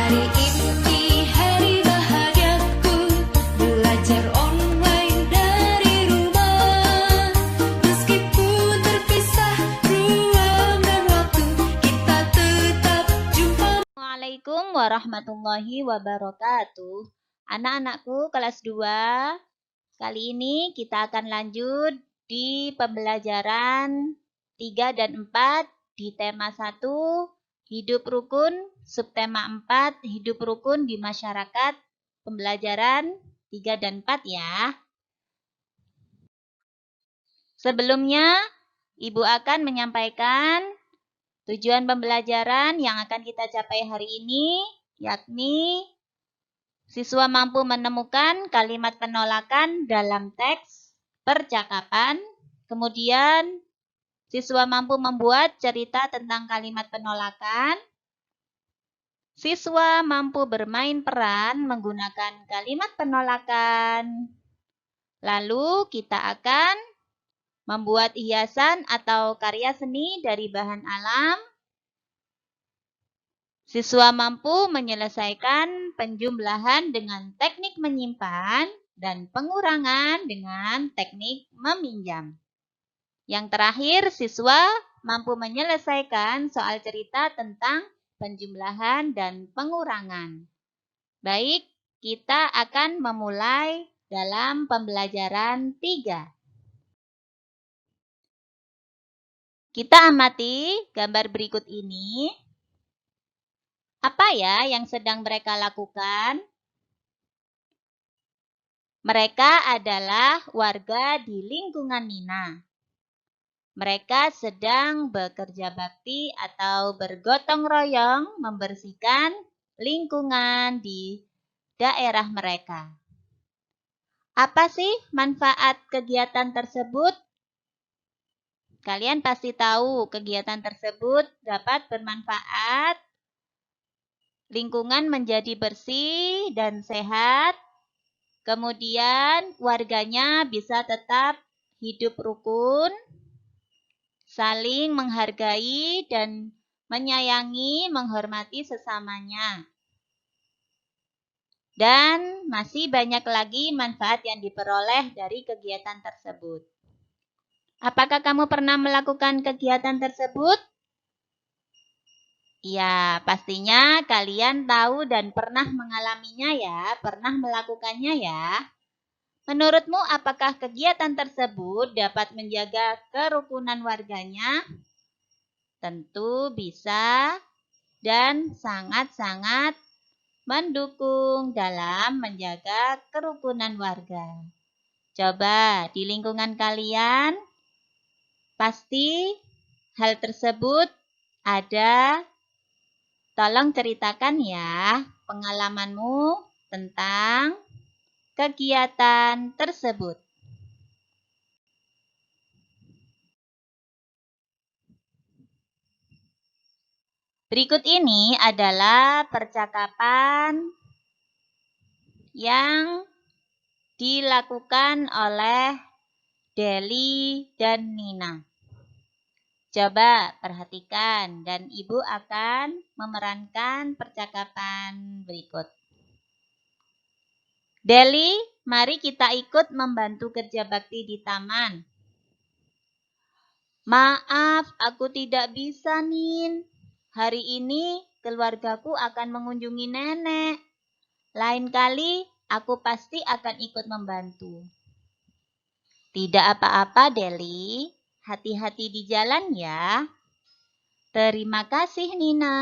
Hari ini hari bahagiaku, belajar online dari rumah. Meskipun terpisah ruang dan waktu, kita tetap jumpa. Assalamualaikum warahmatullahi wabarakatuh. Anak-anakku kelas 2, kali ini kita akan lanjut di pembelajaran 3 dan 4 di tema 1, hidup rukun, subtema 4, hidup rukun di masyarakat, pembelajaran 3 dan 4 ya. Sebelumnya, Ibu akan menyampaikan tujuan pembelajaran yang akan kita capai hari ini, yakni siswa mampu menemukan kalimat penolakan dalam teks percakapan. Kemudian, siswa mampu membuat cerita tentang kalimat penolakan. Siswa mampu bermain peran menggunakan kalimat penolakan. Lalu, kita akan membuat hiasan atau karya seni dari bahan alam. Siswa mampu menyelesaikan penjumlahan dengan teknik menyimpan dan pengurangan dengan teknik meminjam. Yang terakhir, siswa mampu menyelesaikan soal cerita tentang penjumlahan dan pengurangan. Baik, kita akan memulai dalam pembelajaran 3. Kita amati gambar berikut ini. Apa ya yang sedang mereka lakukan? Mereka adalah warga di lingkungan Nina. Mereka sedang bekerja bakti atau bergotong royong membersihkan lingkungan di daerah mereka. Apa sih manfaat kegiatan tersebut? Kalian pasti tahu kegiatan tersebut dapat bermanfaat. Lingkungan menjadi bersih dan sehat. Kemudian warganya bisa tetap hidup rukun, saling menghargai dan menyayangi, menghormati sesamanya. Dan masih banyak lagi manfaat yang diperoleh dari kegiatan tersebut. Apakah kamu pernah melakukan kegiatan tersebut? Ya, pastinya kalian tahu dan pernah mengalaminya ya, pernah melakukannya ya. Menurutmu apakah kegiatan tersebut dapat menjaga kerukunan warganya? Tentu bisa dan sangat-sangat mendukung dalam menjaga kerukunan warga. Coba di lingkungan kalian, pasti hal tersebut ada. Tolong ceritakan ya pengalamanmu tentang kegiatan tersebut. Berikut ini adalah percakapan yang dilakukan oleh Deli dan Nina. Coba perhatikan dan Ibu akan memerankan percakapan berikut. Deli, mari kita ikut membantu kerja bakti di taman. Maaf, aku tidak bisa, Nin. Hari ini keluargaku akan mengunjungi nenek. Lain kali aku pasti akan ikut membantu. Tidak apa-apa, Deli. Hati-hati di jalan ya. Terima kasih, Nina.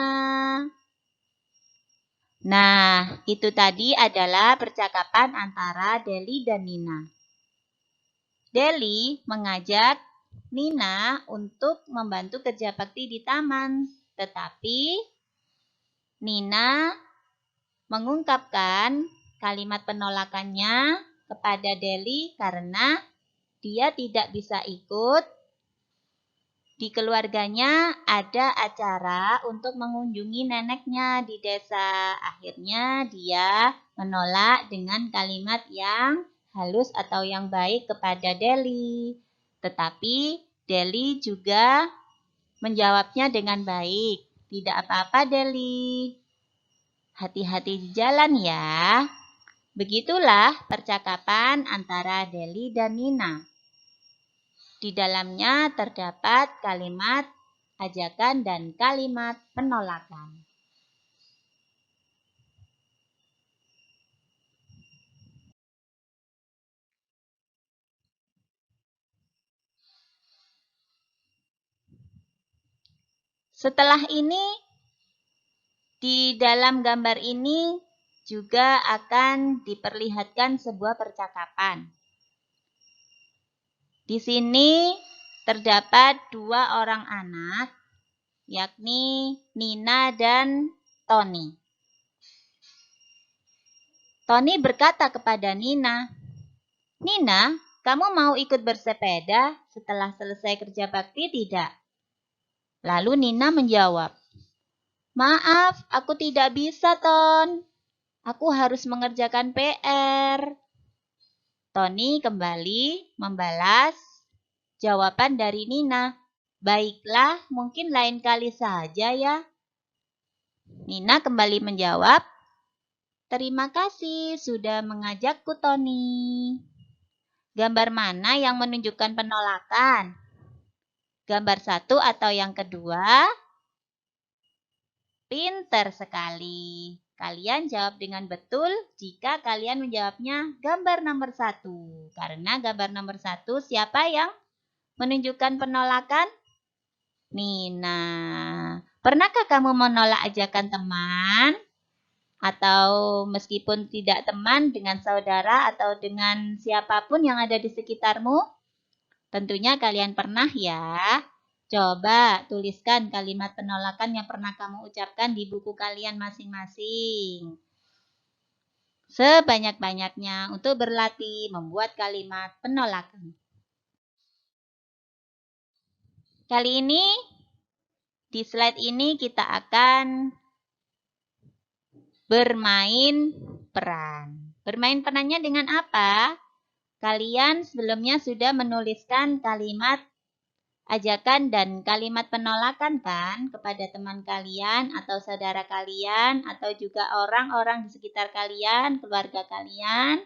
Nah, itu tadi adalah percakapan antara Deli dan Nina. Deli mengajak Nina untuk membantu kerja bakti di taman. Tetapi Nina mengungkapkan kalimat penolakannya kepada Deli karena dia tidak bisa ikut. Di keluarganya ada acara untuk mengunjungi neneknya di desa. Akhirnya dia menolak dengan kalimat yang halus atau yang baik kepada Deli. Tetapi Deli juga menjawabnya dengan baik. Tidak apa-apa, Deli. Hati-hati di jalan ya. Begitulah percakapan antara Deli dan Nina. Di dalamnya terdapat kalimat ajakan dan kalimat penolakan. Setelah ini, di dalam gambar ini juga akan diperlihatkan sebuah percakapan. Di sini terdapat dua orang anak, yakni Nina dan Tony. Tony berkata kepada Nina, "Nina, kamu mau ikut bersepeda setelah selesai kerja bakti tidak?" Lalu Nina menjawab, "Maaf, aku tidak bisa, Ton. Aku harus mengerjakan PR." Tony kembali membalas jawaban dari Nina. "Baiklah, mungkin lain kali saja ya." Nina kembali menjawab, "Terima kasih sudah mengajakku, Tony." Gambar mana yang menunjukkan penolakan? Gambar satu atau yang kedua? Pinter sekali. Kalian jawab dengan betul jika kalian menjawabnya gambar nomor 1. Karena gambar nomor 1 siapa yang menunjukkan penolakan? Nina. Pernahkah kamu menolak ajakan teman? Atau meskipun tidak teman dengan saudara atau dengan siapapun yang ada di sekitarmu? Tentunya kalian pernah ya. Coba tuliskan kalimat penolakan yang pernah kamu ucapkan di buku kalian masing-masing. Sebanyak-banyaknya untuk berlatih membuat kalimat penolakan. Kali ini, di slide ini kita akan bermain peran. Bermain perannya dengan apa? Kalian sebelumnya sudah menuliskan kalimat ajakan dan kalimat penolakan kan kepada teman kalian atau saudara kalian atau juga orang-orang di sekitar kalian, keluarga kalian.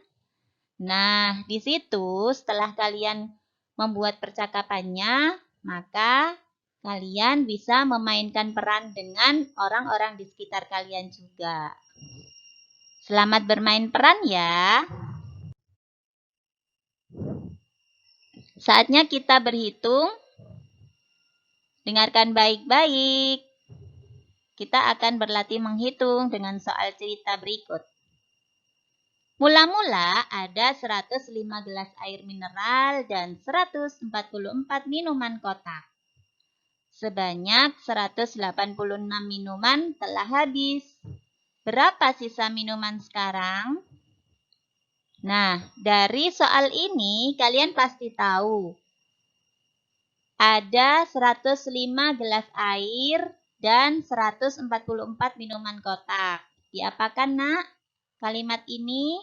Nah, di situ setelah kalian membuat percakapannya, maka kalian bisa memainkan peran dengan orang-orang di sekitar kalian juga. Selamat bermain peran ya. Saatnya kita berhitung. Dengarkan baik-baik. Kita akan berlatih menghitung dengan soal cerita berikut. Mula-mula ada 105 gelas air mineral dan 144 minuman kotak. Sebanyak 186 minuman telah habis. Berapa sisa minuman sekarang? Nah, dari soal ini kalian pasti tahu. Ada 105 gelas air dan 144 minuman kotak. Diapakan, Nak, kalimat ini?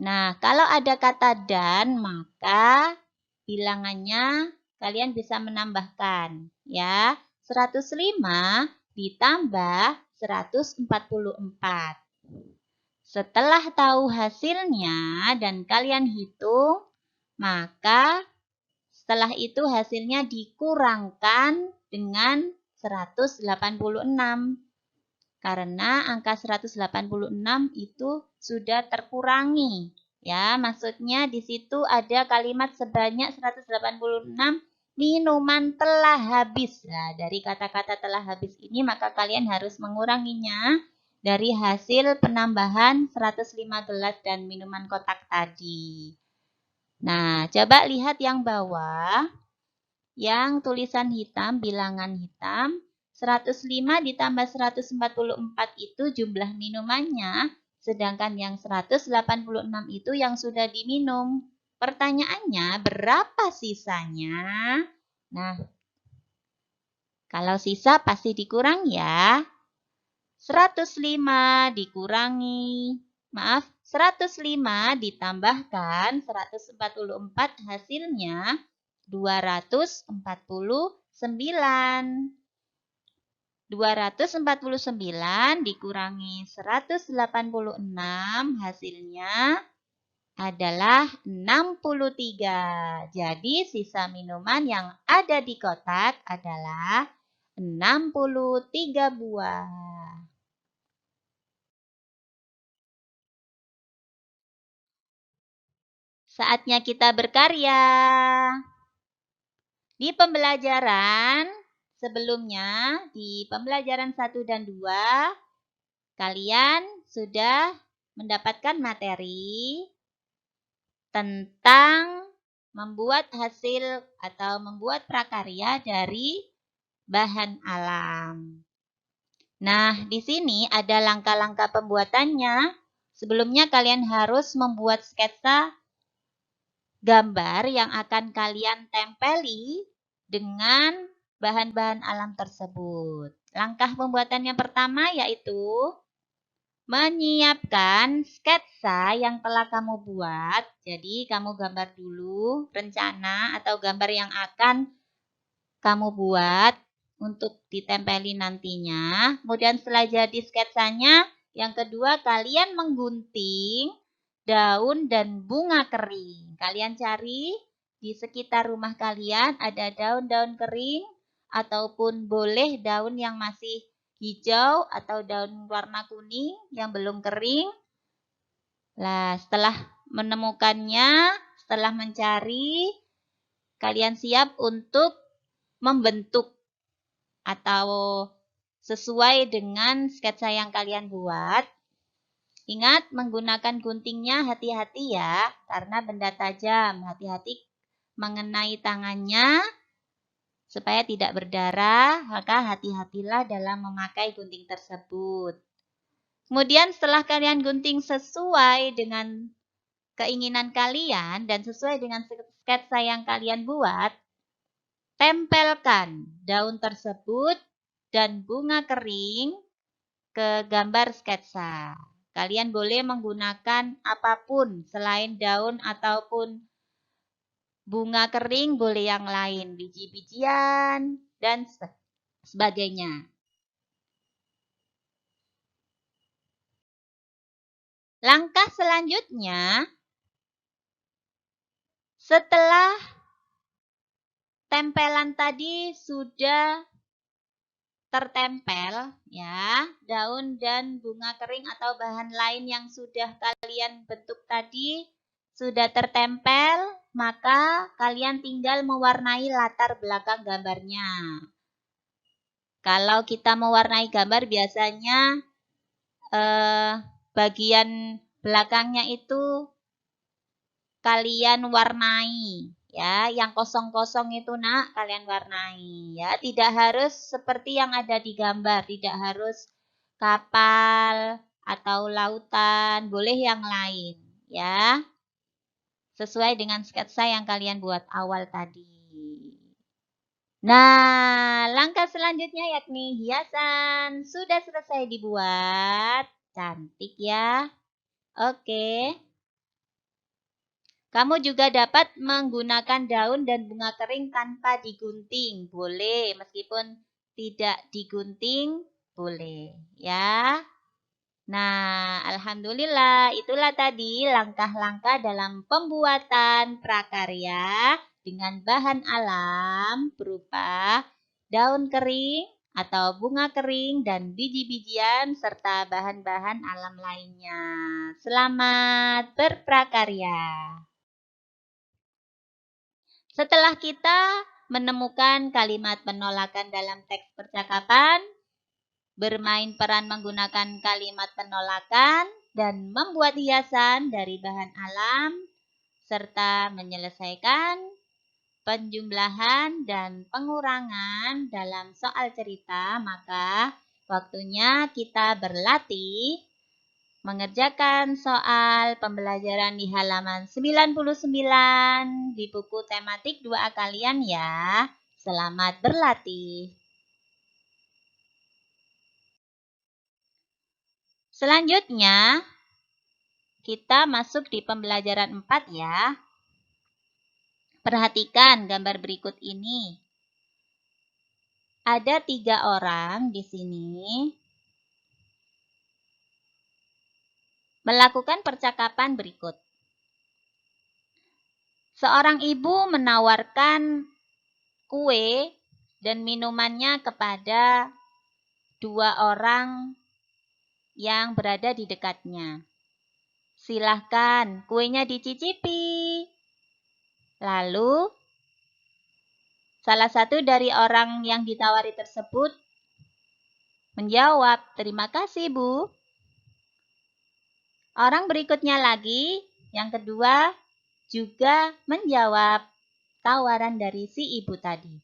Nah, kalau ada kata dan, maka bilangannya kalian bisa menambahkan. Ya, 105 ditambah 144. Setelah tahu hasilnya dan kalian hitung, maka setelah itu hasilnya dikurangkan dengan 186. Karena angka 186 itu sudah terkurangi. Ya, maksudnya di situ ada kalimat sebanyak 186 minuman telah habis. Nah, dari kata-kata telah habis ini maka kalian harus menguranginya dari hasil penambahan 105 gelas dan minuman kotak tadi. Nah, coba lihat yang bawah. Yang tulisan hitam, bilangan hitam. 105 ditambah 144 itu jumlah minumannya. Sedangkan yang 186 itu yang sudah diminum. Pertanyaannya, berapa sisanya? Nah, kalau sisa pasti dikurang ya. 105 dikurangi. Maaf, 105 ditambahkan 144 hasilnya 249. 249 dikurangi 186 hasilnya adalah 63. Jadi sisa minuman yang ada di kotak adalah 63 buah. Saatnya kita berkarya. Di pembelajaran sebelumnya, di pembelajaran 1 dan 2, kalian sudah mendapatkan materi tentang membuat hasil atau membuat prakarya dari bahan alam. Nah, di sini ada langkah-langkah pembuatannya. Sebelumnya kalian harus membuat sketsa gambar yang akan kalian tempeli dengan bahan-bahan alam tersebut. Langkah pembuatan yang pertama yaitu menyiapkan sketsa yang telah kamu buat. Jadi kamu gambar dulu rencana atau gambar yang akan kamu buat untuk ditempeli nantinya. Kemudian setelah jadi sketsanya, yang kedua kalian menggunting daun dan bunga kering. Kalian cari di sekitar rumah kalian ada daun-daun kering ataupun boleh daun yang masih hijau atau daun warna kuning yang belum kering. Nah, setelah menemukannya, setelah mencari, kalian siap untuk membentuk atau sesuai dengan sketsa yang kalian buat. Ingat, menggunakan guntingnya hati-hati ya, karena benda tajam. Hati-hati mengenai tangannya supaya tidak berdarah, maka hati-hatilah dalam memakai gunting tersebut. Kemudian setelah kalian gunting sesuai dengan keinginan kalian dan sesuai dengan sketsa yang kalian buat, tempelkan daun tersebut dan bunga kering ke gambar sketsa. Kalian boleh menggunakan apapun selain daun ataupun bunga kering, boleh yang lain, biji-bijian, dan sebagainya. Langkah selanjutnya, setelah tempelan tadi sudah tertempel, ya, daun dan bunga kering atau bahan lain yang sudah kalian bentuk tadi sudah tertempel, maka kalian tinggal mewarnai latar belakang gambarnya. Kalau kita mewarnai gambar biasanya bagian belakangnya itu kalian warnai. Ya, yang kosong-kosong itu nak kalian warnai ya. Tidak harus seperti yang ada di gambar, tidak harus kapal atau lautan, boleh yang lain ya. Sesuai dengan sketsa yang kalian buat awal tadi. Nah, langkah selanjutnya yakni hiasan sudah selesai dibuat. Cantik ya. Oke. Kamu juga dapat menggunakan daun dan bunga kering tanpa digunting. Boleh, meskipun tidak digunting, boleh. Ya. Nah, alhamdulillah, itulah tadi langkah-langkah dalam pembuatan prakarya dengan bahan alam berupa daun kering atau bunga kering dan biji-bijian serta bahan-bahan alam lainnya. Selamat berprakarya. Setelah kita menemukan kalimat penolakan dalam teks percakapan, bermain peran menggunakan kalimat penolakan, dan membuat hiasan dari bahan alam, serta menyelesaikan penjumlahan dan pengurangan dalam soal cerita, maka waktunya kita berlatih mengerjakan soal pembelajaran di halaman 99 di buku tematik 2A kalian ya. Selamat berlatih. Selanjutnya, kita masuk di pembelajaran 4 ya. Perhatikan gambar berikut ini. Ada 3 orang di sini melakukan percakapan berikut. Seorang ibu menawarkan kue dan minumannya kepada 2 orang yang berada di dekatnya. Silahkan, kuenya dicicipi. Lalu, salah satu dari orang yang ditawari tersebut menjawab, "Terima kasih, Bu." Orang berikutnya lagi, yang kedua, juga menjawab tawaran dari si ibu tadi.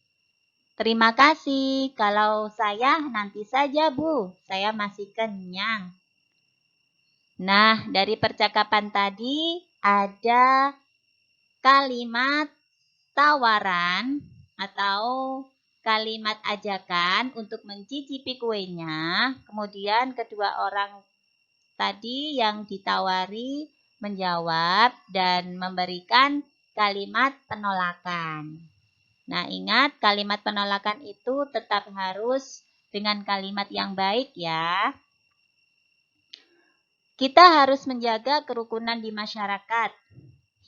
"Terima kasih, kalau saya nanti saja, Bu. Saya masih kenyang." Nah, dari percakapan tadi ada kalimat tawaran atau kalimat ajakan untuk mencicipi kuenya. Kemudian kedua orang tadi yang ditawari menjawab dan memberikan kalimat penolakan. Nah, ingat kalimat penolakan itu tetap harus dengan kalimat yang baik ya. Kita harus menjaga kerukunan di masyarakat.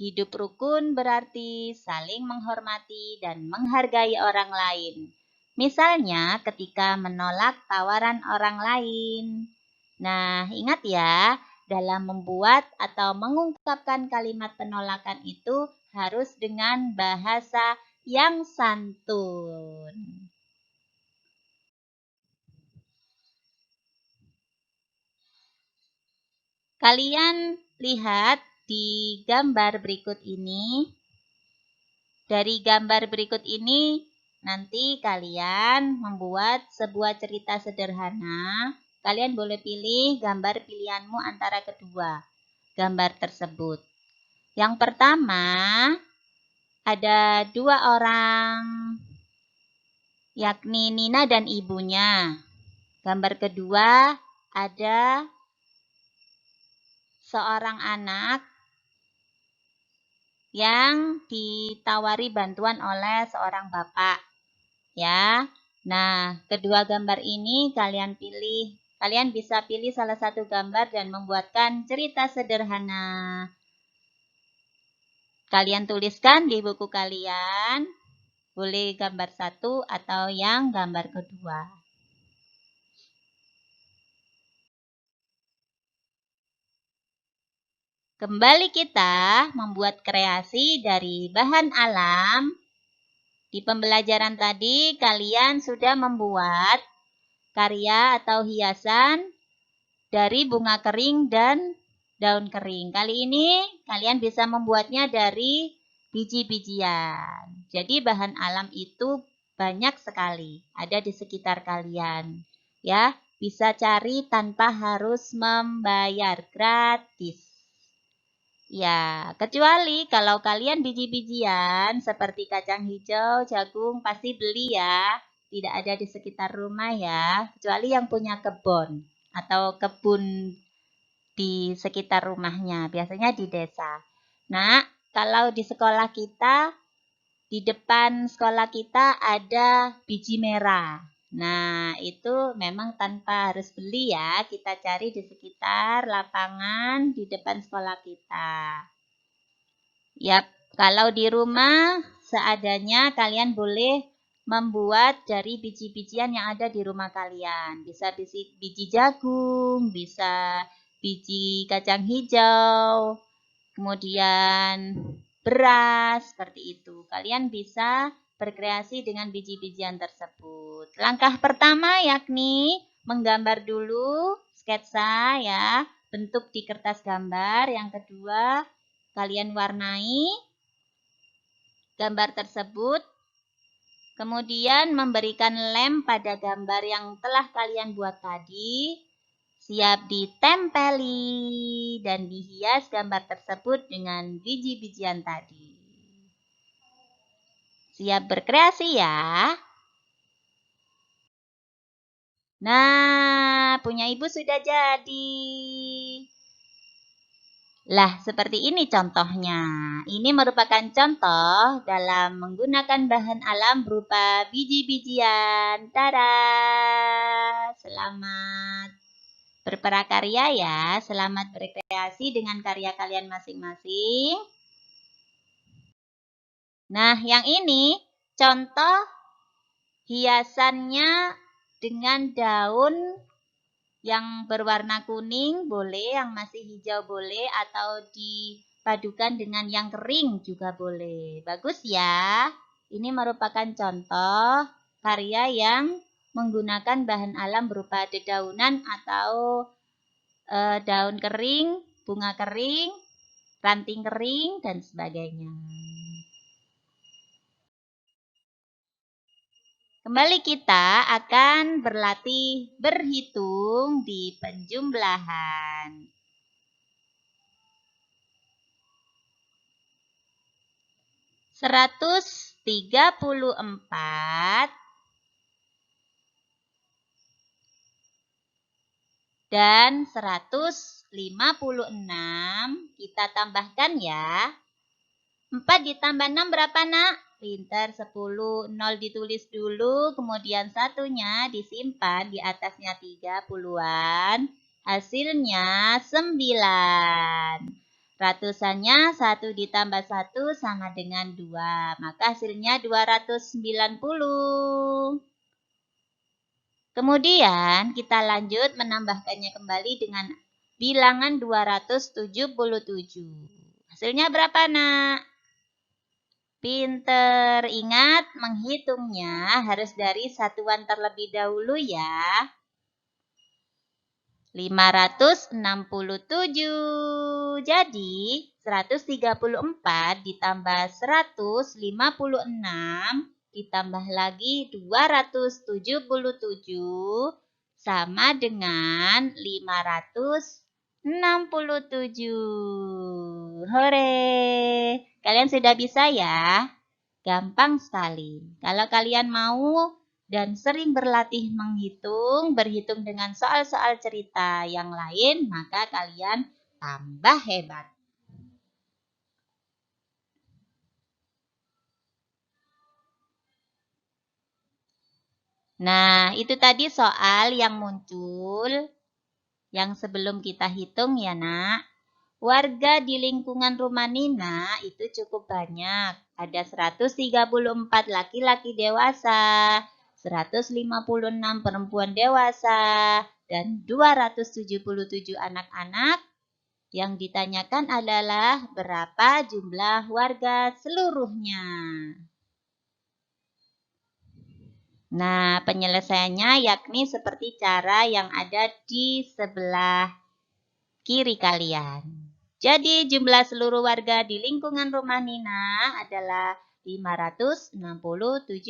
Hidup rukun berarti saling menghormati dan menghargai orang lain. Misalnya ketika menolak tawaran orang lain. Nah, ingat ya, dalam membuat atau mengungkapkan kalimat penolakan itu harus dengan bahasa yang santun. Kalian lihat di gambar berikut ini. Dari gambar berikut ini, nanti kalian membuat sebuah cerita sederhana. Kalian boleh pilih gambar pilihanmu antara kedua gambar tersebut. Yang pertama, ada 2 orang, yakni Nina dan ibunya. Gambar kedua, ada seorang anak yang ditawari bantuan oleh seorang bapak. Ya. Nah, kedua gambar ini kalian pilih. Kalian bisa pilih salah satu gambar dan membuatkan cerita sederhana. Kalian tuliskan di buku kalian. Boleh gambar 1 atau yang gambar kedua. Kembali kita membuat kreasi dari bahan alam. Di pembelajaran tadi kalian sudah membuat karya atau hiasan dari bunga kering dan daun kering. Kali ini kalian bisa membuatnya dari biji-bijian. Jadi bahan alam itu banyak sekali ada di sekitar kalian. Ya, bisa cari tanpa harus membayar, gratis. Ya, kecuali kalau kalian biji-bijian seperti kacang hijau, jagung pasti beli ya. Tidak ada di sekitar rumah ya, kecuali yang punya kebun atau kebun di sekitar rumahnya, biasanya di desa. Nah, kalau di sekolah kita, di depan sekolah kita ada biji merah. Nah, itu memang tanpa harus beli ya, kita cari di sekitar lapangan di depan sekolah kita. Yap, kalau di rumah seadanya kalian boleh membuat dari biji-bijian yang ada di rumah kalian. Bisa biji jagung, bisa biji kacang hijau, kemudian beras, seperti itu. Kalian bisa berkreasi dengan biji-bijian tersebut. Langkah pertama yakni menggambar dulu, sketsa ya, bentuk di kertas gambar. Yang kedua, kalian warnai gambar tersebut. Kemudian memberikan lem pada gambar yang telah kalian buat tadi. Siap ditempeli dan dihias gambar tersebut dengan biji-bijian tadi. Siap berkreasi ya. Nah, punya ibu sudah jadi. Lah, seperti ini contohnya. Ini merupakan contoh dalam menggunakan bahan alam berupa biji-bijian. Tada! Selamat berprakarya ya. Selamat berkreasi dengan karya kalian masing-masing. Nah, yang ini contoh hiasannya dengan daun yang berwarna kuning boleh, yang masih hijau boleh, atau dipadukan dengan yang kering juga boleh. Bagus ya. Ini merupakan contoh karya yang menggunakan bahan alam berupa dedaunan atau daun kering, bunga kering, ranting kering, dan sebagainya. Kembali kita akan berlatih berhitung di penjumlahan. 134 dan 156 kita tambahkan ya. 4 ditambah 6 berapa nak? Pintar, 10. 0 ditulis dulu, kemudian satunya disimpan di atasnya 30-an. Hasilnya 9. Ratusannya 1 ditambah 1 sama dengan 2. Maka hasilnya 290. Kemudian kita lanjut menambahkannya kembali dengan bilangan 277. Hasilnya berapa nak? Pinter, ingat menghitungnya harus dari satuan terlebih dahulu ya. 567. Jadi 134 ditambah 156 ditambah lagi 277 sama dengan 567. Hore! Kalian sudah bisa ya? Gampang sekali. Kalau kalian mau dan sering berlatih menghitung, berhitung dengan soal-soal cerita yang lain, maka kalian tambah hebat. Nah, itu tadi soal yang muncul yang sebelum kita hitung ya nak. Warga di lingkungan rumah Nina itu cukup banyak. Ada 134 laki-laki dewasa, 156 perempuan dewasa, dan 277 anak-anak. Yang ditanyakan adalah berapa jumlah warga seluruhnya. Nah, penyelesaiannya yakni seperti cara yang ada di sebelah kiri kalian. Jadi jumlah seluruh warga di lingkungan rumah Nina adalah 567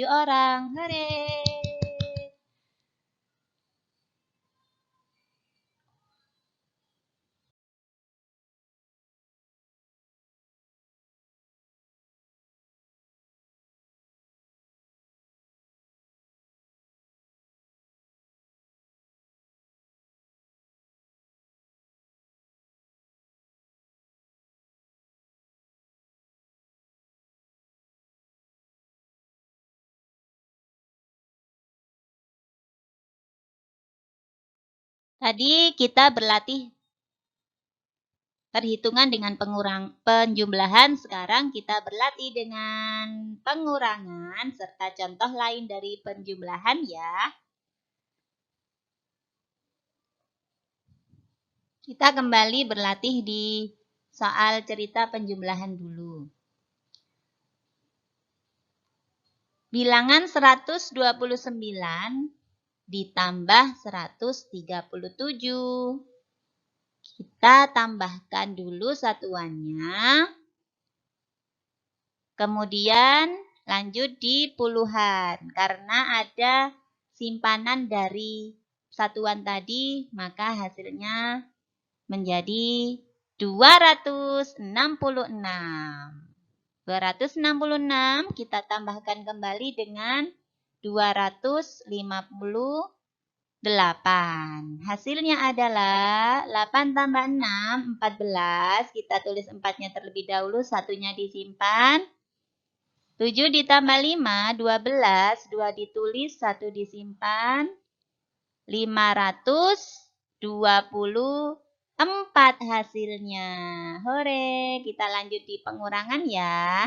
orang. Hore! Tadi kita berlatih perhitungan dengan penjumlahan. Sekarang kita berlatih dengan pengurangan serta contoh lain dari penjumlahan ya. Kita kembali berlatih di soal cerita penjumlahan dulu. Bilangan 129 ditambah 137. Kita tambahkan dulu satuannya. Kemudian lanjut di puluhan. Karena ada simpanan dari satuan tadi, maka hasilnya menjadi 266. 266 kita tambahkan kembali dengan 250 8. Hasilnya adalah 8 tambah 6, 14. Kita tulis 4-nya terlebih dahulu, 1-nya disimpan. 7 ditambah 5, 12. 2 ditulis, 1 disimpan. 524 hasilnya. Hore, kita lanjut di pengurangan ya.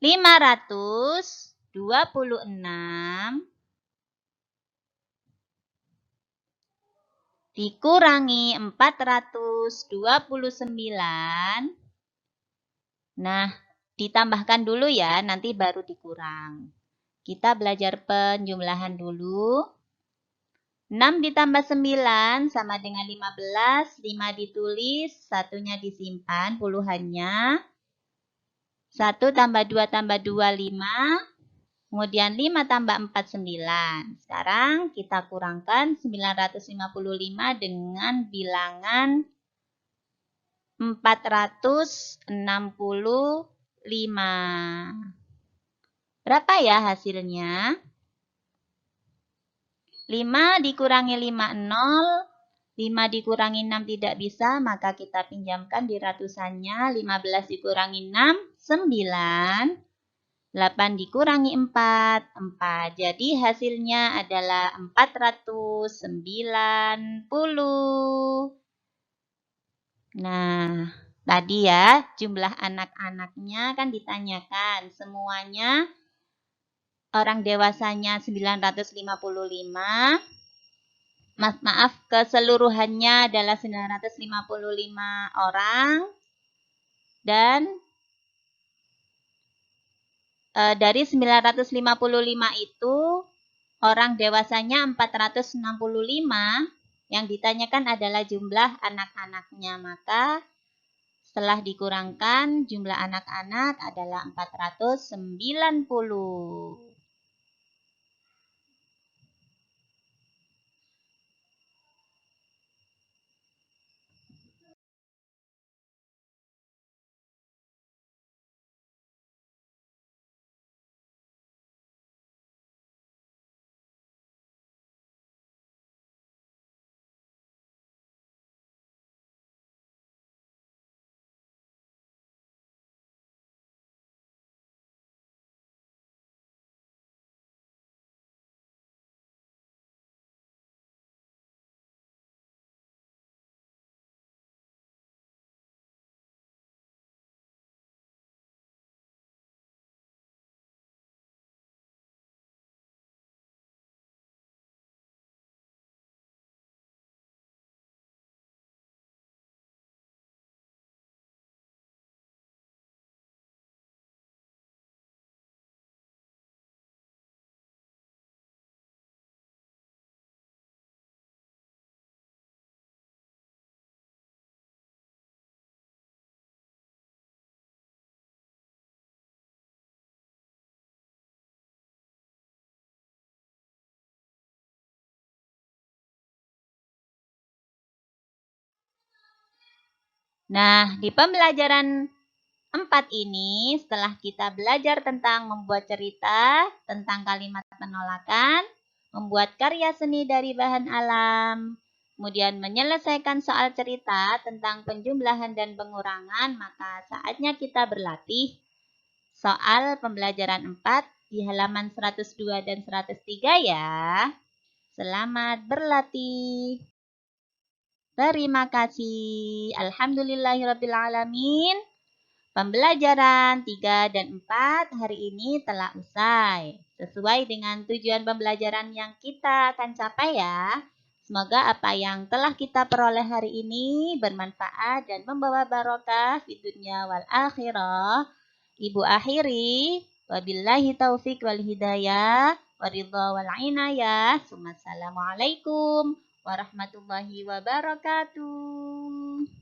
526 dikurangi 429. Nah, ditambahkan dulu ya, nanti baru dikurang. Kita belajar penjumlahan dulu. 6 ditambah 9 sama dengan 15. 5 ditulis, 1-nya disimpan, puluhannya. 1 tambah 2 tambah 2, 5. Kemudian 5 tambah 4, 9. Sekarang kita kurangkan 955 dengan bilangan 465. Berapa ya hasilnya? 5 dikurangi 5, 0. 5 dikurangi 6 tidak bisa, maka kita pinjamkan di ratusannya. 15 dikurangi 6, 9. 8 dikurangi 4, 4. Jadi hasilnya adalah 490. Nah, tadi ya jumlah anak-anaknya kan ditanyakan. Semuanya orang dewasanya 955. Maaf, keseluruhannya adalah 955 orang. Dan dari 955 itu orang dewasanya 465. Yang ditanyakan adalah jumlah anak-anaknya. Maka setelah dikurangkan jumlah anak-anak adalah 490. Nah, di pembelajaran 4 ini, setelah kita belajar tentang membuat cerita, tentang kalimat penolakan, membuat karya seni dari bahan alam, kemudian menyelesaikan soal cerita tentang penjumlahan dan pengurangan, maka saatnya kita berlatih soal pembelajaran 4 di halaman 102 dan 103 ya. Selamat berlatih. Terima kasih. Alhamdulillahirrabbilalamin. Pembelajaran 3 dan 4 hari ini telah usai. Sesuai dengan tujuan pembelajaran yang kita akan capai ya. Semoga apa yang telah kita peroleh hari ini bermanfaat dan membawa barokah di dunia wal akhirah. Ibu akhiri. Wabillahi taufiq wal hidayah. Waridha wal inayah. Assalamualaikum warahmatullahi wabarakatuh.